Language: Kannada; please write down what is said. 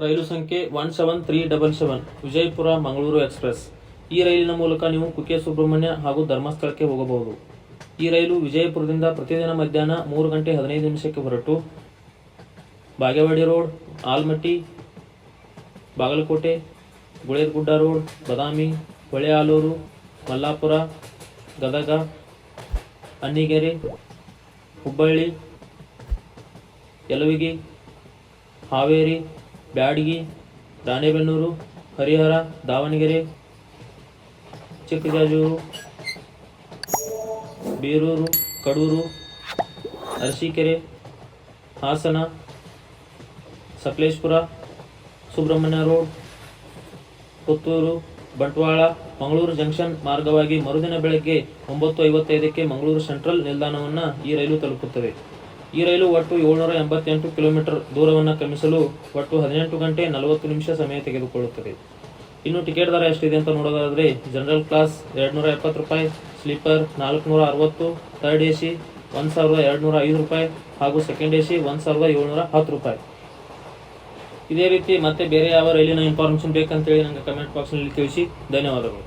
ರೈಲು ಸಂಖ್ಯೆ 17377 ವಿಜಯಪುರ ಮಂಗಳೂರು ಎಕ್ಸ್‌ಪ್ರೆಸ್. ಈ ರೈಲಿನ ಮೂಲಕ ನೀವು ಕುಕ್ಕೆ ಸುಬ್ರಹ್ಮಣ್ಯ ಹಾಗೂ ಧರ್ಮಸ್ಥಳಕ್ಕೆ ಹೋಗಬಹುದು. ಈ ರೈಲು ವಿಜಯಪುರದಿಂದ ಪ್ರತಿದಿನ ಮಧ್ಯಾಹ್ನ 3:15 ಹೊರಟು Bagewadi road, Almatti, Bagalkot, Guledagudda road, Badami, Hole Alur, Mallapur, Gadag, Annigeri, Hubballi, Yalavigi, Haveri, Byadgi, Ranebennur, Harihar, Davangere, Chikkajajur, Birur, Kadur, Arsikere, Hassan, Sakleshpur, Subrahmanya road, Puttur, Bantwal, Mangaluru junction ಮಾರ್ಗವಾಗಿ ಮರುದಿನ ಬೆಳಗ್ಗೆ 9:55ಕ್ಕೆ ಮಂಗಳೂರು ಸೆಂಟ್ರಲ್ ನಿಲ್ದಾಣವನ್ನು ಈ ರೈಲು ತಲುಪುತ್ತದೆ. ಈ ರೈಲು ಒಟ್ಟು 788 ಕಿಲೋಮೀಟರ್ ದೂರವನ್ನು ಕ್ರಮಿಸಲು ಒಟ್ಟು 18 ಗಂಟೆ 40 ನಿಮಿಷ ಸಮಯ ತೆಗೆದುಕೊಳ್ಳುತ್ತದೆ. ಇನ್ನು ಟಿಕೆಟ್ ದರ ಎಷ್ಟಿದೆ ಅಂತ ನೋಡೋದಾದರೆ general class ₹270, sleeper ₹460, third AC ₹1205 ಹಾಗೂ ಸೆಕೆಂಡ್ AC ₹1710. ಇದೇ ರೀತಿ ಮತ್ತೆ ಬೇರೆ ಯಾವ ರೈಲಿನ ಇನ್ಫಾರ್ಮೇಷನ್ ಬೇಕಂತೇಳಿ ನನಗೆ ಕಮೆಂಟ್ ಬಾಕ್ಸ್ನಲ್ಲಿ ತಿಳಿಸಿ. ಧನ್ಯವಾದಗಳು.